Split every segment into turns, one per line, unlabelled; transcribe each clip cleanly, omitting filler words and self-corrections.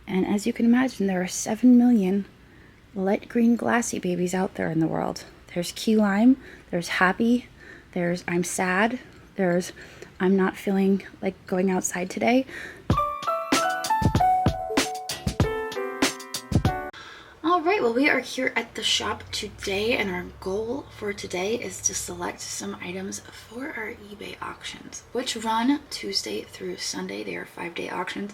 And as you can imagine, there are 7 million light green glassy babies out there in the world. There's key lime, there's happy, there's I'm sad, there's I'm not feeling like going outside today. Alright, well, we are here at the shop today, and our goal for today is to select some items for our eBay auctions, which run Tuesday through Sunday. They are 5-day auctions,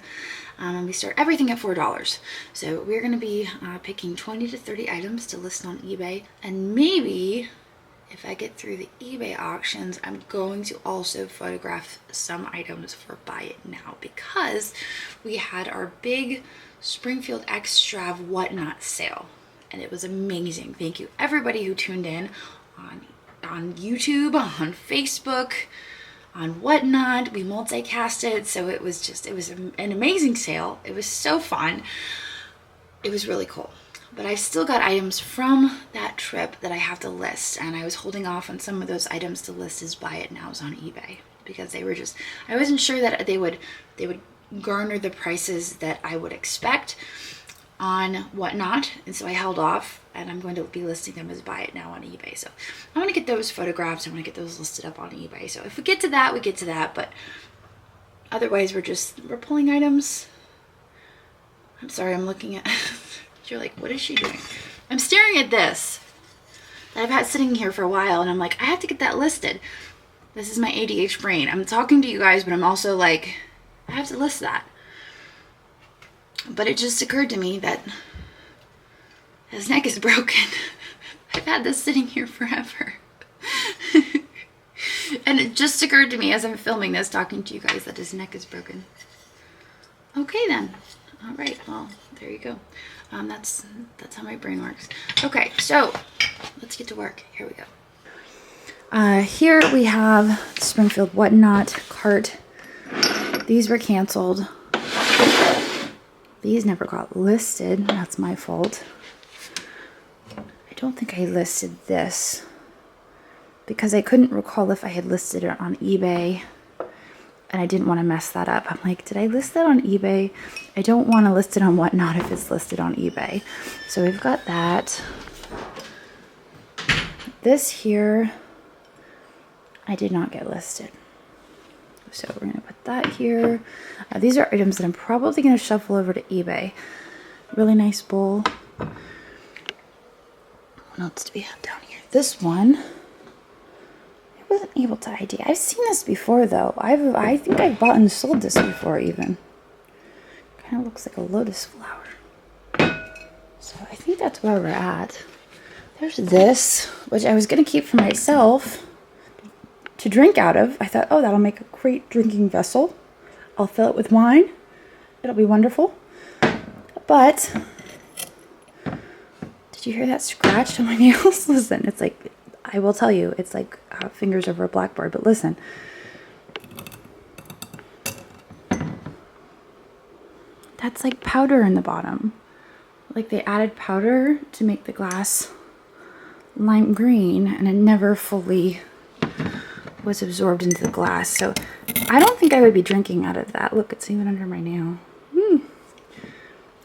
and we start everything at $4. So we're going to be picking 20 to 30 items to list on eBay, and maybe if I get through the eBay auctions, I'm going to also photograph some items for Buy It Now, because we had our big Springfield Extra Whatnot sale, and it was amazing. Thank you everybody who tuned in on YouTube, on Facebook, on Whatnot. We multicasted, so it was an amazing sale. It was so fun. It was really cool. But I've still got items from that trip that I have to list, and I was holding off on some of those items to list as Buy It Nows on eBay, because they were just, I wasn't sure that they would garner the prices that I would expect on Whatnot, and so I held off, and I'm going to be listing them as Buy It Now on eBay. So I want to get those photographs, I want to get those listed up on eBay. So if we get to that, we get to that, but otherwise we're pulling items. I'm sorry, I'm looking at you're like, what is she doing? I'm staring at this that I've had sitting here for a while, and I'm like, I have to get that listed. This is my ADH brain. I'm talking to you guys, but I'm also like, I have to list that. But it just occurred to me that his neck is broken. I've had this sitting here forever. And it just occurred to me as I'm filming this, talking to you guys, that his neck is broken. Okay then. All right, well, there you go. That's how my brain works. Okay, so let's get to work. Here we go. Here we have Springfield Whatnot cart. These were canceled. These never got listed. That's my fault. I don't think I listed this because I couldn't recall if I had listed it on eBay, and I didn't want to mess that up. I'm like, did I list that on eBay? I don't want to list it on Whatnot if it's listed on eBay. So we've got that. This here, I did not get listed. So we're going to put that here. These are items that I'm probably going to shuffle over to eBay. Really nice bowl. What else do we have down here? This one, I wasn't able to ID. I've seen this before though. I think I've bought and sold this before even. Kind of looks like a lotus flower. So I think that's where we're at. There's this, which I was going to keep for myself to drink out of. I thought, oh, that'll make a great drinking vessel. I'll fill it with wine. It'll be wonderful. But did you hear that scratch on my nails? Listen, it's like, I will tell you, it's like fingers over a blackboard, but listen. That's like powder in the bottom. Like they added powder to make the glass lime green, and it never fully was absorbed into the glass. So I don't think I would be drinking out of that. Look, it's even under my nail.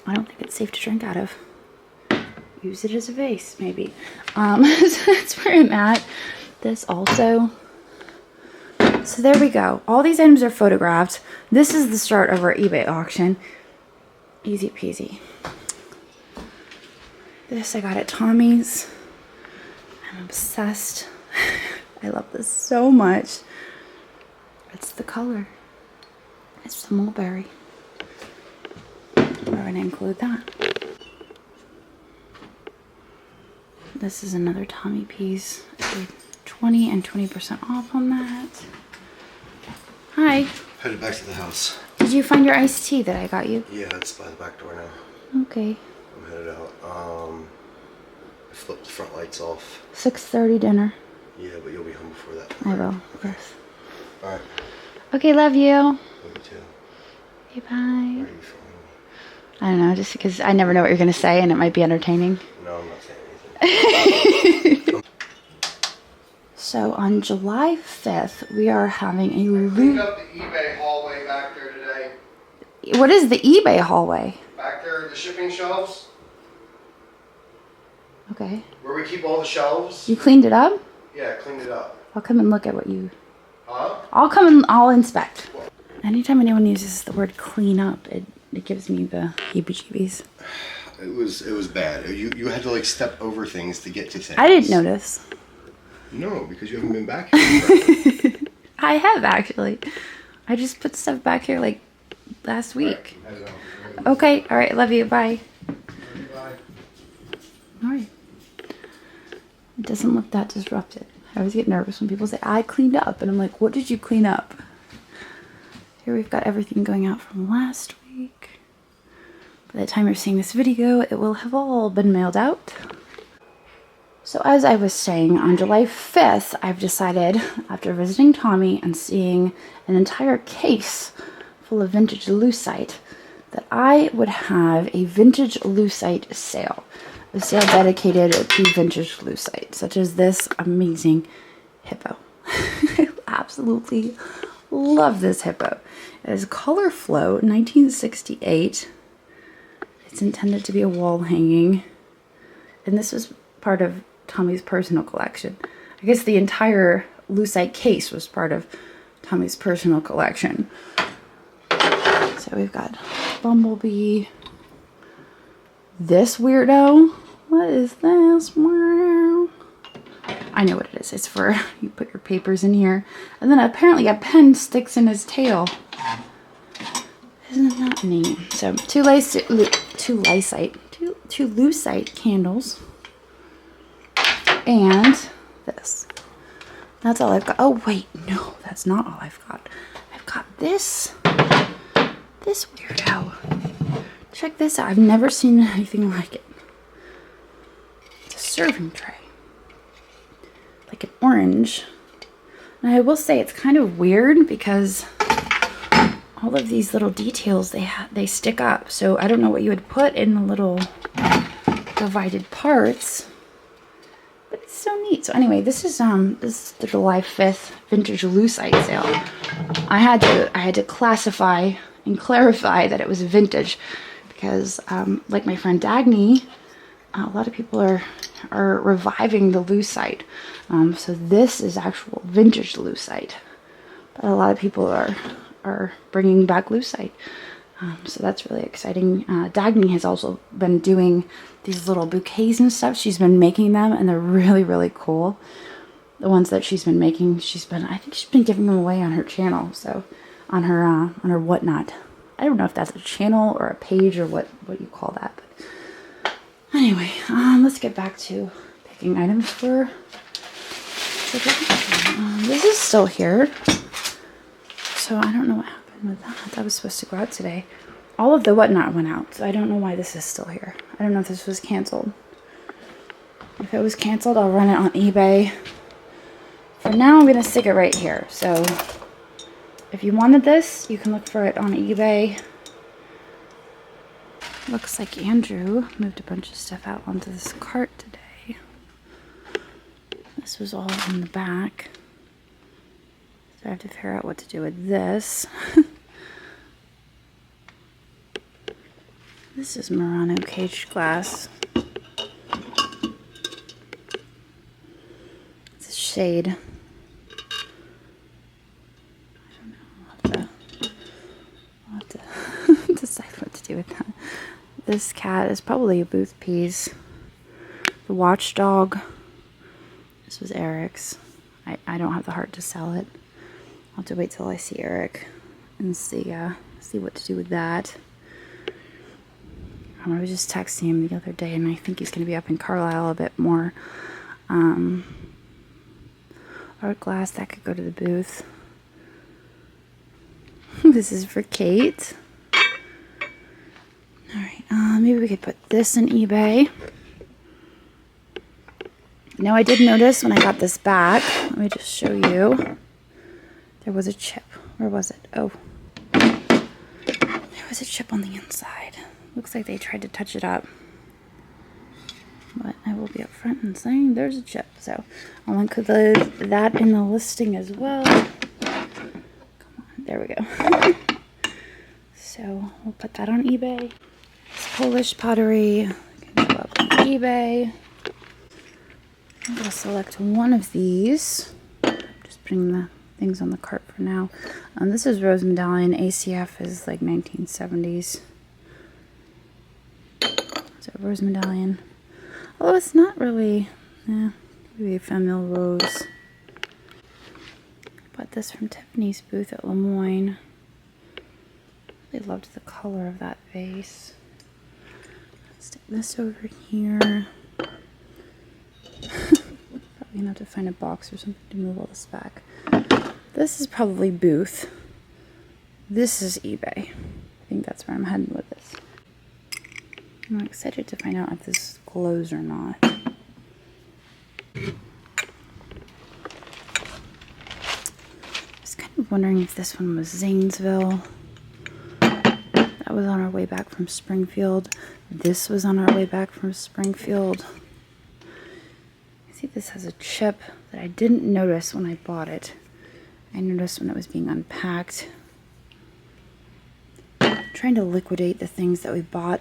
I don't think it's safe to drink out of. Use it as a vase, maybe. So that's where I'm at. This also. So there we go. All these items are photographed. This is the start of our eBay auction. Easy peasy. This I got at Tommy's. I'm obsessed. I love this so much. It's the color. It's the mulberry. We're going to include that. This is another Tommy piece. 20 and 20% off on that. Hi.
Headed back to the house.
Did you find your iced tea that I got you?
Yeah, it's by the back door now.
Okay.
I'm headed out. I flipped the front lights off.
6:30 dinner.
Yeah, but you'll be home before that.
I will, yes.
Alright.
Okay, love you.
Love you too.
Okay, bye.
Why are you filming me?
I don't know, just because I never know what you're going to say and it might be entertaining.
No, I'm not saying anything.
So on July 5th, we are having
I cleaned up the eBay hallway back there today.
What is the eBay hallway?
Back For the shipping shelves.
Okay.
Where we keep all the shelves.
You cleaned it up?
Yeah, I cleaned it up.
I'll come and look at what you...
Huh?
I'll come and I'll inspect. Anytime anyone uses the word clean up, it gives me the heebie-jeebies.
It was bad. You had to like step over things to get to things.
I didn't notice.
No, because you haven't been back here.
I have actually. I just put stuff back here like last week. Okay, all right, love you, bye.
Bye.
All right. It doesn't look that disrupted. I always get nervous when people say, I cleaned up. And I'm like, what did you clean up? Here we've got everything going out from last week. By the time you're seeing this video, it will have all been mailed out. So as I was saying, on July 5th, I've decided, after visiting Tommy and seeing an entire case full of vintage lucite, that I would have a vintage lucite sale. A sale dedicated to vintage lucite, such as this amazing hippo. I absolutely love this hippo. It is Color Flow 1968. It's intended to be a wall hanging. And this was part of Tommy's personal collection. I guess the entire lucite case was part of Tommy's personal collection. So we've got Bumblebee. This weirdo. What is this? I know what it is. It's for, you put your papers in here. And then apparently a pen sticks in his tail. Isn't that neat? So two lucite candles. And this. That's all I've got. Oh wait, no, that's not all I've got. I've got this weirdo. Check this out. I've never seen anything like it. It's a serving tray. Like an orange. And I will say it's kind of weird because all of these little details, they stick up. So I don't know what you would put in the little divided parts. But it's so neat. So anyway, this is the July 5th vintage lucite sale. I had to classify and clarify that it was vintage because like my friend Dagny, a lot of people are reviving the lucite. So this is actual vintage lucite. But a lot of people are bringing back lucite. So that's really exciting. Dagny has also been doing these little bouquets and stuff. She's been making them and they're really, really cool. The ones that she's been making, I think she's been giving them away on her channel. So on her whatnot. I don't know if that's a channel or a page or what you call that. But anyway, let's get back to picking items for this is still here. So I don't know what happened with that. That was supposed to go out today. All of the whatnot went out, so I don't know why this is still here. I don't know if this was canceled. If it was canceled, I'll run it on eBay. For now, I'm going to stick it right here. So if you wanted this, you can look for it on eBay. Looks like Andrew moved a bunch of stuff out onto this cart today. This was all in the back. So I have to figure out what to do with this. This is Murano caged glass. It's a shade. I don't know. I'll have to decide what to do with that. This cat is probably a booth piece. The watchdog. This was Eric's. I don't have the heart to sell it. I'll have to wait till I see Eric and see what to do with that. I was just texting him the other day, and I think he's going to be up in Carlisle a bit more. Art glass, that could go to the booth. This is for Kate. Alright, maybe we could put this in eBay. Now I did notice when I got this back, let me just show you. There was a chip. Where was it? Oh. There was a chip on the inside. Looks like they tried to touch it up. But I will be up front and saying there's a chip. So I'll include that in the listing as well. Come on, there we go. So we'll put that on eBay. This Polish pottery. Can go up on eBay. I'm going to select one of these. Just putting the things on the cart for now. This is Rose Medallion. ACF is like 1970s. So Rose Medallion. Although it's not really, maybe Famille Rose. Bought this from Tiffany's booth at Lemoyne. Really loved the color of that vase. Stick this over here. Probably gonna have to find a box or something to move all this back. This is probably booth. This is eBay. I think that's where I'm heading with this. I'm excited to find out if this glows or not. I was kind of wondering if this one was Zanesville. That was on our way back from Springfield. This was on our way back from Springfield. See, this has a chip that I didn't notice when I bought it. I noticed when it was being unpacked. I'm trying to liquidate the things that we bought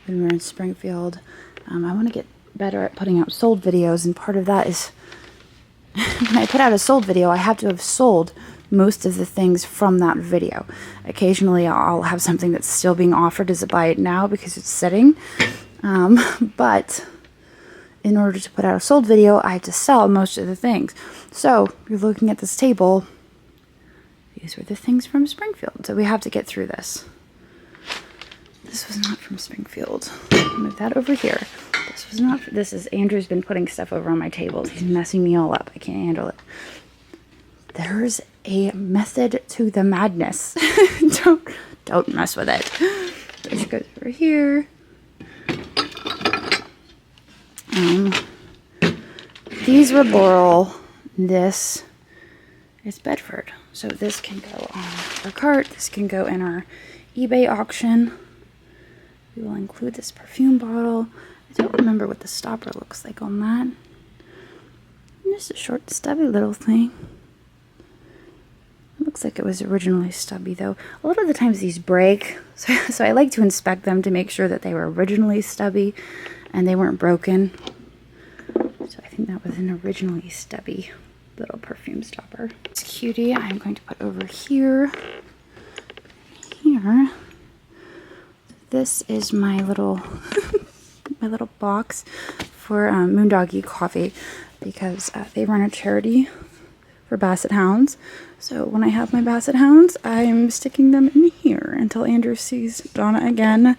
when we were in Springfield. I want to get better at putting out sold videos, and part of that is when I put out a sold video, I have to have sold most of the things from that video. Occasionally I'll have something that's still being offered as a buy it now because it's sitting. But in order to put out a sold video, I have to sell most of the things. So you're looking at this table. These were the things from Springfield. So we have to get through this. This was not from Springfield. Move that over here. This was not. This is Andrew's been putting stuff over on my tables. He's messing me all up. I can't handle it. There's a method to the madness. don't mess with it. This goes over here. These were Laurel. This is Bedford. So this can go on our cart. This can go in our eBay auction. We will include this perfume bottle. I don't remember what the stopper looks like on that. Just a short, stubby little thing. It looks like it was originally stubby, though. A lot of the times these break, so I like to inspect them to make sure that they were originally stubby and they weren't broken. So I think that was an originally stubby little perfume stopper. This cutie I'm going to put over here. Here. This is my little my little box for Moondoggy Coffee, because they run a charity for Basset Hounds. So when I have my Basset Hounds, I'm sticking them in here until Andrew sees Donna again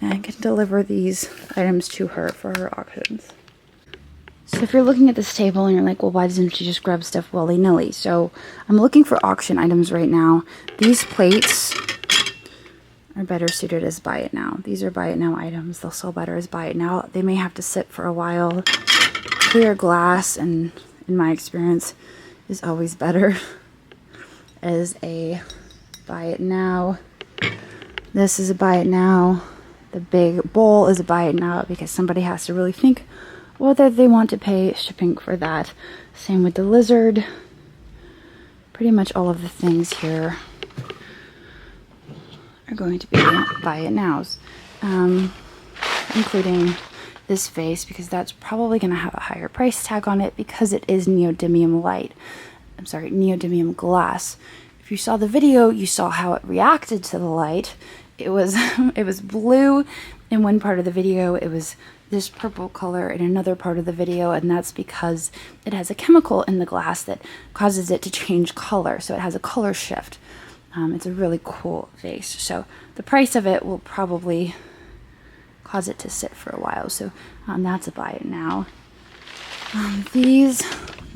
and can deliver these items to her for her auctions. So if you're looking at this table and you're like, well, why doesn't she just grab stuff willy-nilly? So I'm looking for auction items right now. These plates are better suited as buy it now. These are buy it now items. They'll sell better as buy it now. They may have to sit for a while. Clear glass, and in my experience, is always better as a buy it now. This is a buy it now. The big bowl is a buy it now because somebody has to really think whether they want to pay shipping for that. Same with the lizard. Pretty much all of the things here are going to be buy it nows, including this vase, because that's probably going to have a higher price tag on it because it is neodymium light. I'm sorry, neodymium glass. If you saw the video, you saw how it reacted to the light. It was it was blue in one part of the video. It was this purple color in another part of the video, and that's because it has a chemical in the glass that causes it to change color. So it has a color shift. It's a really cool vase. So the price of it will probably cause it to sit for a while. So that's a buy it now. These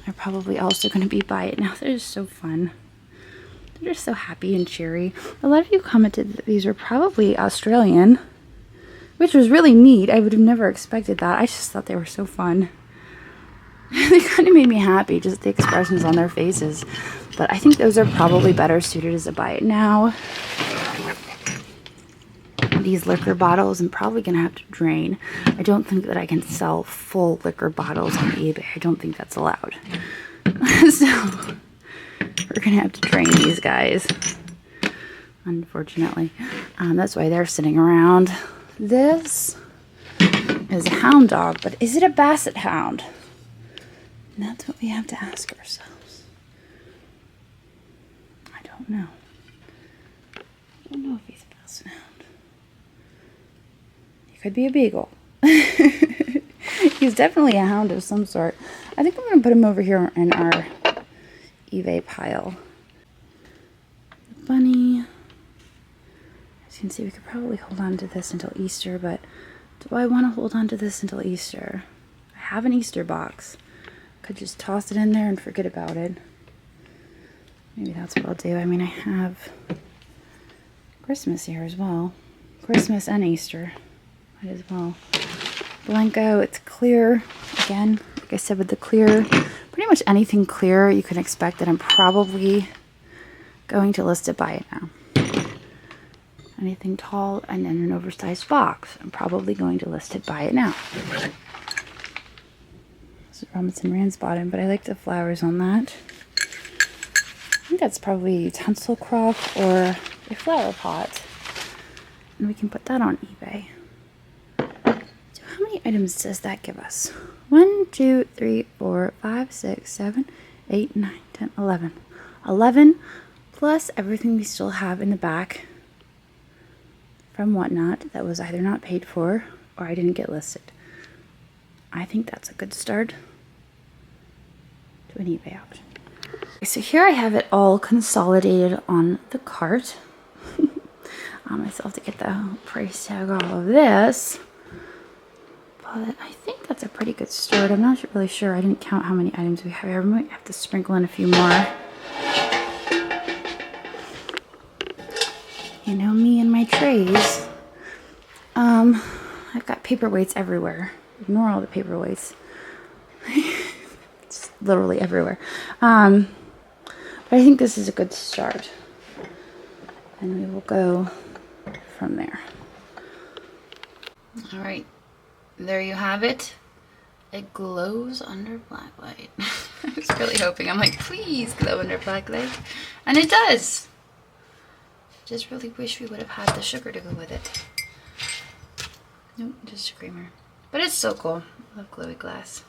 are probably also going to be buy it now. They're just so fun. They're just so happy and cheery. A lot of you commented that these were probably Australian, which was really neat. I would have never expected that. I just thought they were so fun. They kind of made me happy, just the expressions on their faces. But I think those are probably better suited as a buy it now. These liquor bottles I'm probably going to have to drain. I don't think that I can sell full liquor bottles on eBay. I don't think that's allowed. So we're going to have to drain these guys, unfortunately. That's why they're sitting around. this is a hound dog, but is it a basset hound? And that's what we have to ask ourselves. I don't know. I don't know if he's a basset hound. He could be a beagle. He's definitely a hound of some sort. I think I'm going to put him over here in our eBay pile. The bunny. As you can see, we could probably hold on to this until Easter, but do I want to hold on to this until Easter? I have an Easter box. Could just toss it in there and forget about it. Maybe that's what I'll do. I mean, I have Christmas here as well. Christmas and Easter. Might as well. Blanco, it's clear. Again, like I said with the clear, pretty much anything clear you can expect that I'm probably going to list it by it now. Anything tall and in an oversized box, I'm probably going to list it by it now. This is Robinson Ransbottom, but I like the flowers on that. I think that's probably utensil crop or a flower pot. And we can put that on eBay. So how many items does that give us? 1, 2, 3, 4, 5, 6, 7, 8, 9, 10, 11. 11 plus everything we still have in the back from Whatnot that was either not paid for or I didn't get listed. I think that's a good start to an eBay auction. So here I have it all consolidated on the cart. I still have to get the price tag off of this. But I think that's a pretty good start. I'm not really sure. I didn't count how many items we have. I might have to sprinkle in a few more. You know me and my trays. I've got paperweights everywhere. Ignore all the paperweights. It's literally everywhere. But I think this is a good start. And we will go from there. All right. There you have it. It glows under black light. I was really hoping. I'm like, please glow under black light. And it does. Just really wish we would have had the sugar to go with it. Nope, just a creamer. But it's so cool. I love glowy glass.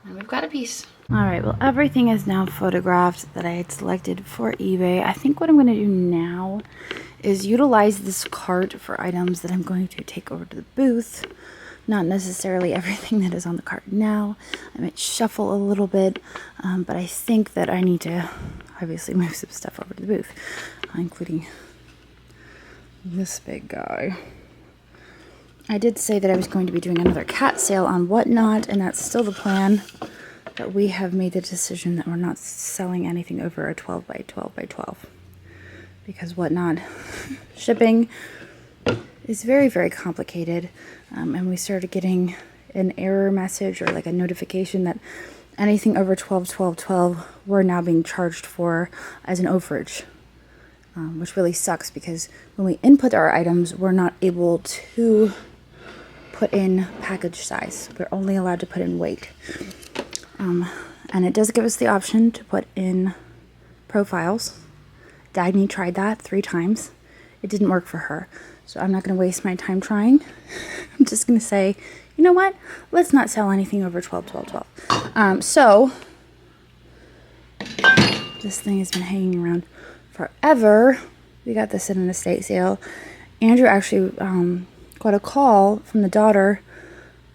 And we've got a piece. Alright, well everything is now photographed that I had selected for eBay. I think what I'm going to do now is utilize this cart for items that I'm going to take over to the booth. Not necessarily everything that is on the cart now. I might shuffle a little bit, but I think that I need to obviously move some stuff over to the booth, including this big guy. I did say that I was going to be doing another cat sale on Whatnot, and that's still the plan. But we have made the decision that we're not selling anything over a 12 by 12 by 12. Because Whatnot shipping is very, very complicated. And we started getting an error message or like a notification that anything over 12, 12, 12 we're now being charged for as an overage. Which really sucks because when we input our items, we're not able to put in package size. We're only allowed to put in weight. And it does give us the option to put in profiles. Dagny tried that 3 times. It didn't work for her. So I'm not going to waste my time trying. I'm just going to say, you know what? Let's not sell anything over 12, 12, 12. So this thing has been hanging around forever. We got this in an estate sale. Andrew actually got a call from the daughter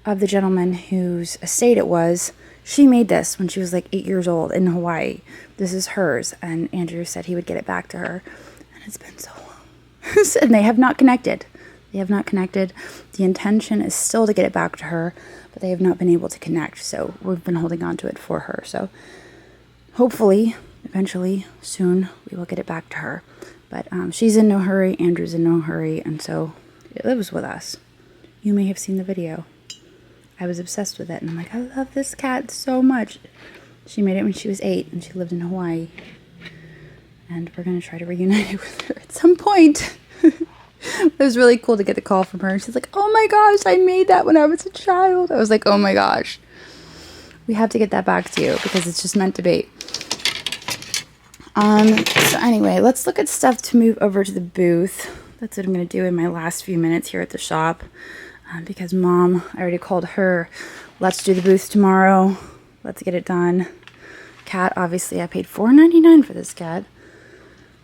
of the gentleman whose estate it was. She made this when she was like 8 years old in Hawaii. This is hers, and Andrew said he would get it back to her. And it's been so long. And they have not connected. They have not connected. The intention is still to get it back to her, but they have not been able to connect. So we've been holding on to it for her. So hopefully, eventually, soon, we will get it back to her. But she's in no hurry. Andrew's in no hurry. And so it lives with us. You may have seen the video. I was obsessed with it, and I'm like, I love this cat so much. She made it when she was 8, and she lived in Hawaii. And we're going to try to reunite it with her at some point. It was really cool to get the call from her. She's like, oh my gosh, I made that when I was a child. I was like, oh my gosh. We have to get that back to you, because it's just meant to be. So anyway, let's look at stuff to move over to the booth. That's what I'm going to do in my last few minutes here at the shop. Because Mom, I already called her. Let's do the booth tomorrow. Let's get it done. Cat, obviously, I paid $4.99 for this cat.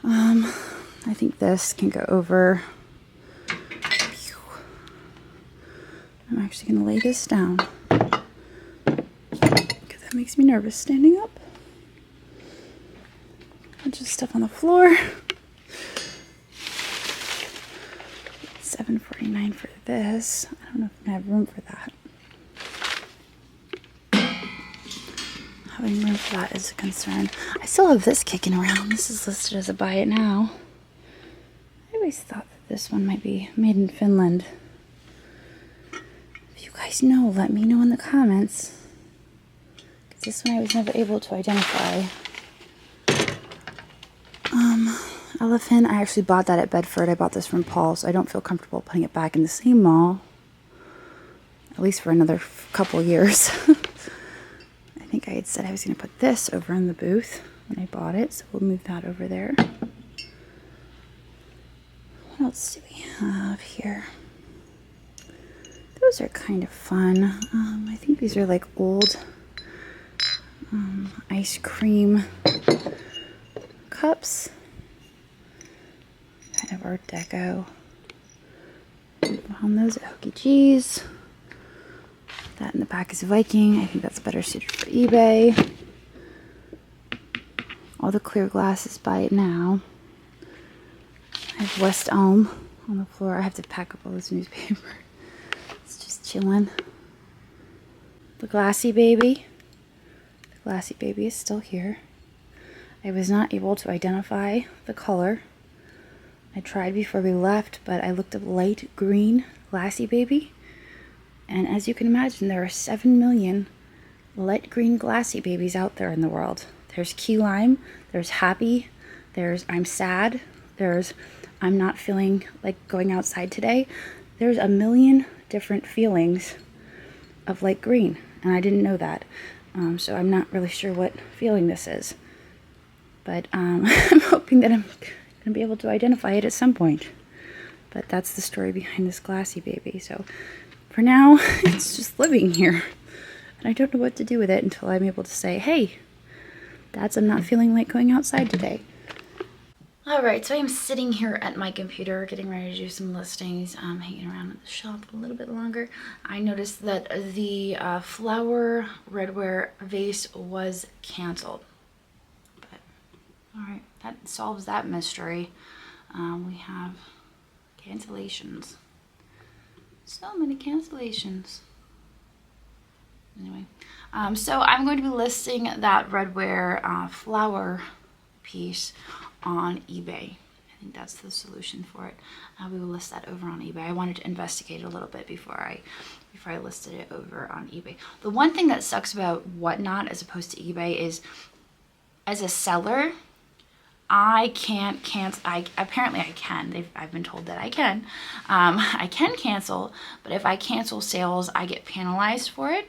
I think this can go over. I'm actually going to lay this down because that makes me nervous standing up. Bunch of stuff on the floor. $7.49 for this. I don't know if I have room for that. Having room for that is a concern. I still have this kicking around. This is listed as a buy it now. I always thought that this one might be made in Finland. If you guys know, let me know in the comments. Because this one I was never able to identify. Elephant, I actually bought that at Bedford. I bought this from Paul, so I don't feel comfortable putting it back in the same mall. At least for another couple years. I think I had said I was going to put this over in the booth when I bought it, so we'll move that over there. What else do we have here? Those are kind of fun. I think these are like old ice cream cups. Kind of Art Deco. On those Hokey G's. That in the back is Viking. I think that's better suited for eBay. All the clear glass is buy it now. I have West Elm on the floor. I have to pack up all this newspaper. It's just chilling. The Glassy Baby. The Glassy Baby is still here. I was not able to identify the color. I tried before we left, but I looked up light green Glassy Baby. And as you can imagine, there are 7 million light green Glassy Babies out there in the world. There's Key Lime, there's Happy, there's I'm Sad, there's I'm not feeling like going outside today. There's a million different feelings of light green, and I didn't know that. So I'm not really sure what feeling this is. But I'm hoping that I'm going to be able to identify it at some point. But that's the story behind this Glassy Baby. So for now, it's just living here. And I don't know what to do with it until I'm able to say, hey, Dads, I'm not feeling like going outside today. Alright, so I'm sitting here at my computer getting ready to do some listings. I'm hanging around at the shop a little bit longer. I noticed that the flower redware vase was canceled. But, alright, that solves that mystery. We have cancellations. So many cancellations. Anyway, so I'm going to be listing that redware flower piece on eBay. I think that's the solution for it. We will list that over on eBay. I wanted to investigate a little bit before I listed it over on eBay. The one thing that sucks about Whatnot as opposed to eBay is, as a seller, I can't cancel. Apparently I can. I've been told that I can. I can cancel, but if I cancel sales, I get penalized for it.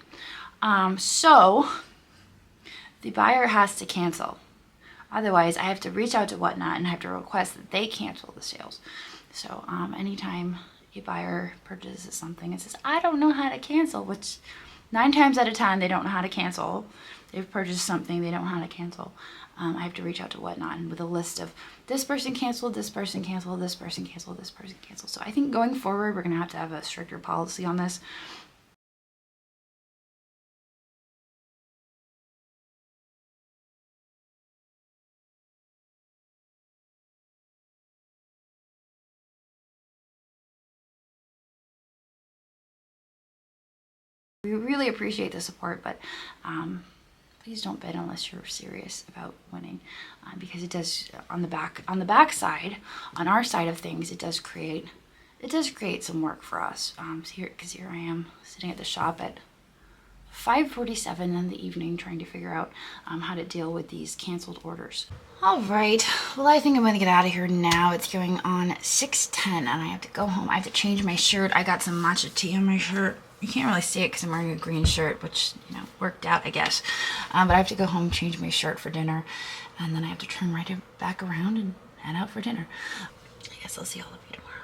So the buyer has to cancel. Otherwise, I have to reach out to Whatnot and have to request that they cancel the sales. So anytime a buyer purchases something and says, I don't know how to cancel, which 9 times out of 10 they don't know how to cancel. They've purchased something they don't know how to cancel. I have to reach out to Whatnot and with a list of this person canceled, this person canceled, this person canceled, this person canceled. So I think going forward, we're going to have a stricter policy on this. We really appreciate the support, but please don't bid unless you're serious about winning, because it does on the back side, on our side of things, it does create some work for us. Because here I am sitting at the shop at 5:47 in the evening trying to figure out how to deal with these canceled orders. All right, well, I think I'm gonna get out of here now. It's going on 6:10 and I have to go home. I have to change my shirt. I got some matcha tea on my shirt. You can't really see it because I'm wearing a green shirt, which, you know, worked out, I guess. But I have to go home, change my shirt for dinner, and then I have to turn right back around and head out for dinner. I guess I'll see all of you tomorrow.